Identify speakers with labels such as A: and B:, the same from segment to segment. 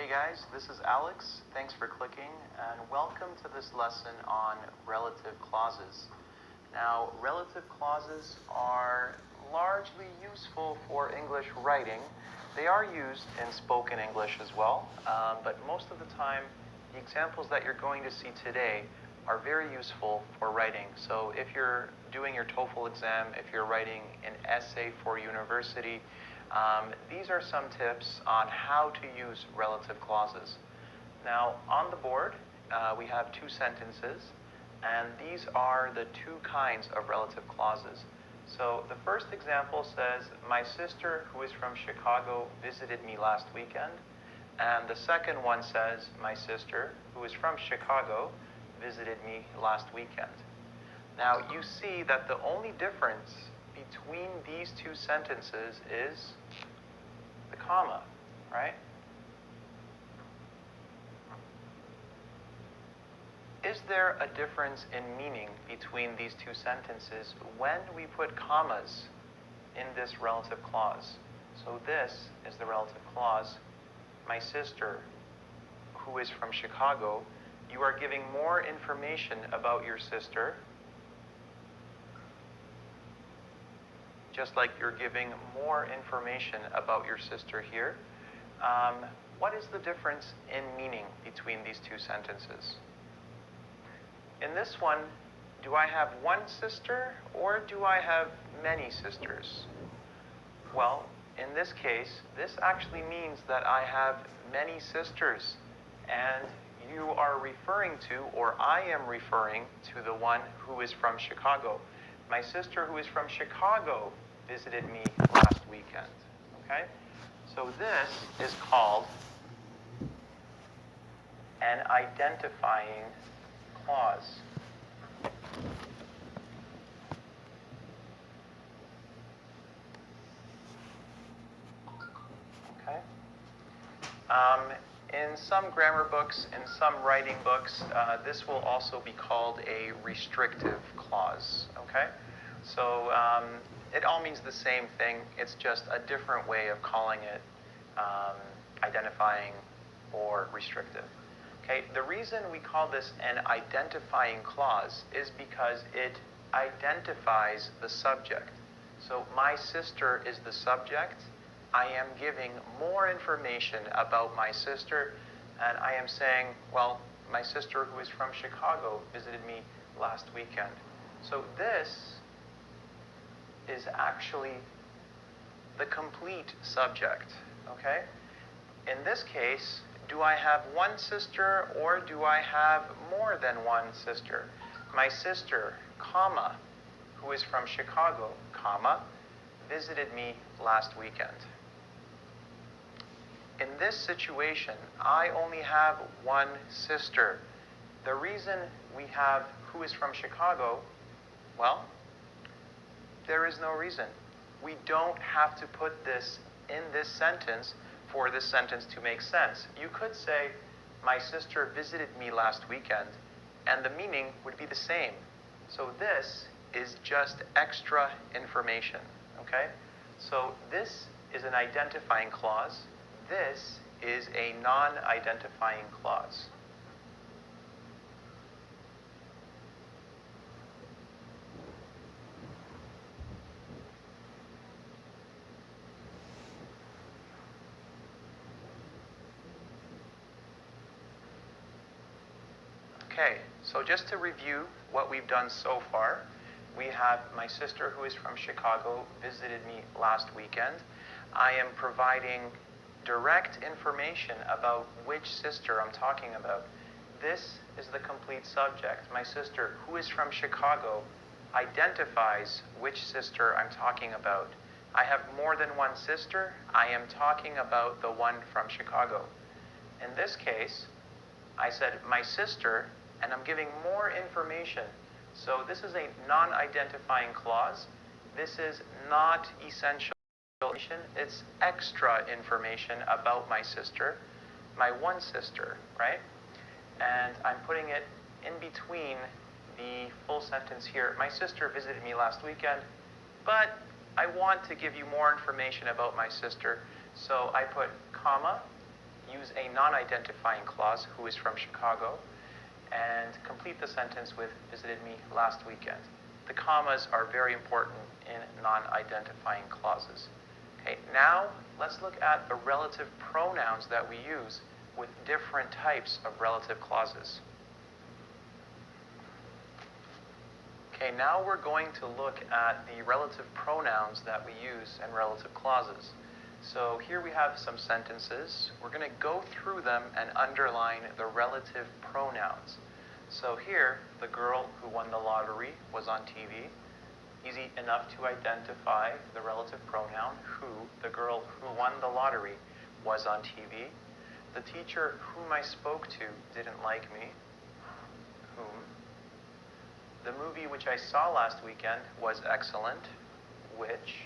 A: Hey guys, this is Alex. Thanks for clicking and welcome to this lesson on relative clauses. Now, relative clauses are largely useful for English writing. They are used in spoken English as well, but most of the time, the examples that you're going to see today are very useful for writing. So if you're doing your TOEFL exam, if you're writing an essay for university, these are some tips on how to use relative clauses. Now, on the board, we have two sentences, and these are the two kinds of relative clauses. So the first example says, my sister, who is from Chicago, visited me last weekend. And the second one says, my sister, who is from Chicago, visited me last weekend. Now, you see that the only difference between these two sentences is the comma, right? Is there a difference in meaning between these two sentences when we put commas in this relative clause? So this is the relative clause. My sister, who is from Chicago, you are giving more information about your sister, just like you're giving more information about your sister here. What is the difference in meaning between these two sentences? In this one, do I have one sister or do I have many sisters? Well, in this case, this actually means that I have many sisters, and you are referring to, or I am referring to, the one who is from Chicago. My sister who is from Chicago visited me last weekend, okay? So this is called an identifying clause. Okay? In some grammar books, in some writing books, this will also be called a restrictive clause, okay? So it all means the same thing. It's just a different way of calling it identifying or restrictive. Okay, the reason we call this an identifying clause is because it identifies the subject. So my sister is the subject. I am giving more information about my sister, and I am saying, well, my sister who is from Chicago visited me last weekend. So this is actually the complete subject, okay? In this case, do I have one sister or do I have more than one sister? My sister, comma, who is from Chicago, comma, visited me last weekend. In this situation, I only have one sister. The reason we have who is from Chicago, well, there is no reason. We don't have to put this in this sentence for this sentence to make sense. You could say, my sister visited me last weekend, and the meaning would be the same. So this is just extra information, okay? So this is an identifying clause. This is a non-identifying clause. Okay, so just to review what we've done so far, we have my sister who is from Chicago visited me last weekend. I am providing direct information about which sister I'm talking about. This is the complete subject. My sister who is from Chicago identifies which sister I'm talking about. I have more than one sister. I am talking about the one from Chicago. In this case, I said my sister, and I'm giving more information. So this is a non-identifying clause. This is not essential information. It's extra information about my sister, my one sister, right? And I'm putting it in between the full sentence here. My sister visited me last weekend, but I want to give you more information about my sister. So I put comma, use a non-identifying clause, who is from Chicago, and complete the sentence with visited me last weekend. The commas are very important in non-identifying clauses. Okay, now let's look at the relative pronouns that we use with different types of relative clauses. Okay, now we're going to look at the relative pronouns that we use in relative clauses. So here we have some sentences. We're going to go through them and underline the relative pronouns. So here, the girl who won the lottery was on TV. Easy enough to identify the relative pronoun who. The girl who won the lottery was on TV. The teacher whom I spoke to didn't like me. Whom. The movie which I saw last weekend was excellent. Which.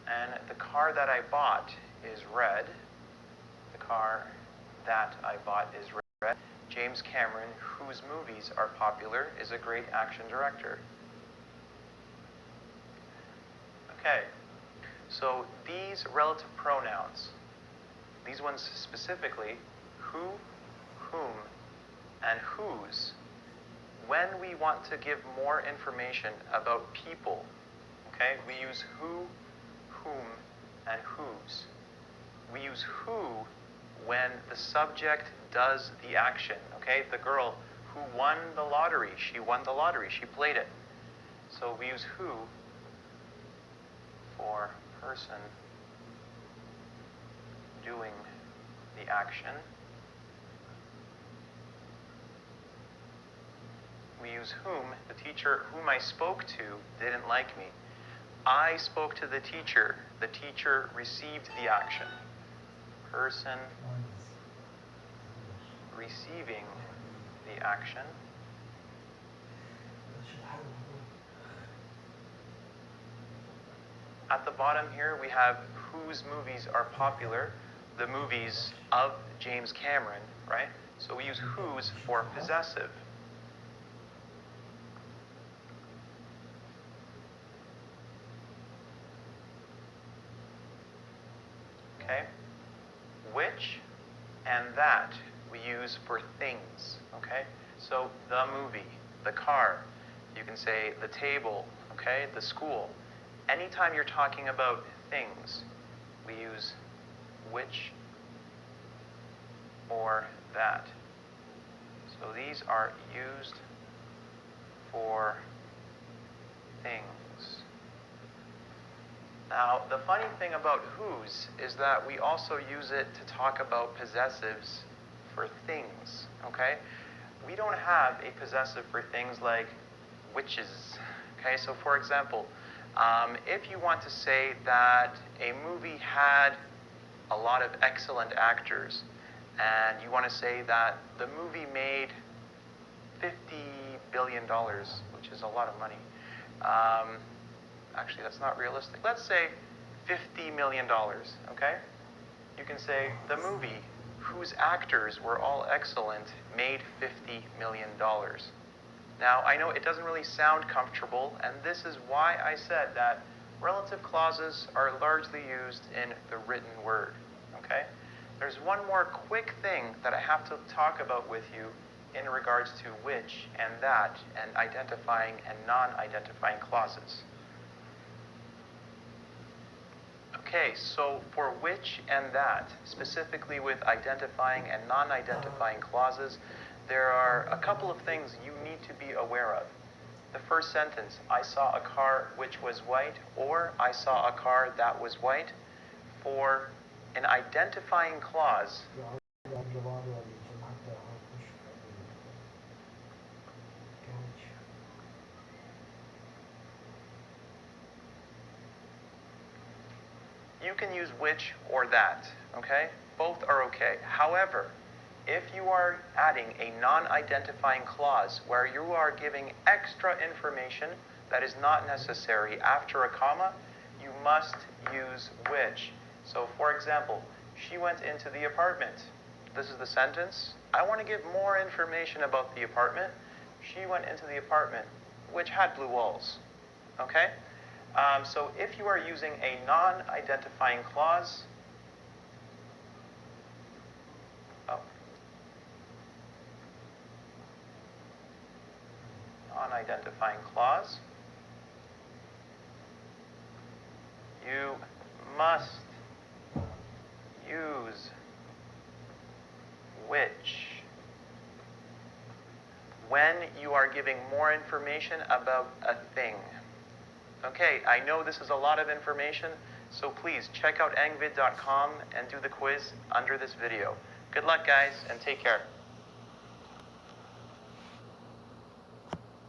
A: And the car that I bought is red. The car that I bought is red. James Cameron, whose movies are popular, is a great action director. Okay, so these relative pronouns, these ones specifically, who, whom, and whose, when we want to give more information about people, okay, we use who, whom, and whose. We use who when the subject does the action, okay? The girl who won the lottery, she won the lottery, she played it. So we use who for person doing the action. We use whom. The teacher whom I spoke to didn't like me. I spoke to the teacher. The teacher received the action. Person receiving the action. At the bottom here, we have whose movies are popular. The movies of James Cameron, right? So we use whose for possessive. Okay? Which and that we use for things, okay? So the movie, the car, you can say the table, okay? The school. Anytime you're talking about things, we use which or that. So these are used for things. Now, the funny thing about whose is that we also use it to talk about possessives for things, okay? We don't have a possessive for things like whiches, okay? So for example, if you want to say that a movie had a lot of excellent actors, and you want to say that the movie made $50 billion, which is a lot of money. Actually, that's not realistic. Let's say $50 million, okay? You can say the movie whose actors were all excellent made $50 million. Now, I know it doesn't really sound comfortable, and this is why I said that relative clauses are largely used in the written word, okay? There's one more quick thing that I have to talk about with you in regards to which and that and identifying and non-identifying clauses. Okay, so for which and that, specifically with identifying and non-identifying clauses, there are a couple of things you need to be aware of. The first sentence, I saw a car which was white, or I saw a car that was white. For an identifying clause, you can use which or that, okay? Both are okay. However, if you are adding a non-identifying clause where you are giving extra information that is not necessary after a comma, you must use which. So, for example, she went into the apartment. This is the sentence. I want to give more information about the apartment. She went into the apartment, which had blue walls, okay? So if you are using a non-identifying clause, identifying clause. You must use which when you are giving more information about a thing. Okay, I know this is a lot of information, so please check out angvid.com and do the quiz under this video. Good luck, guys, and take care.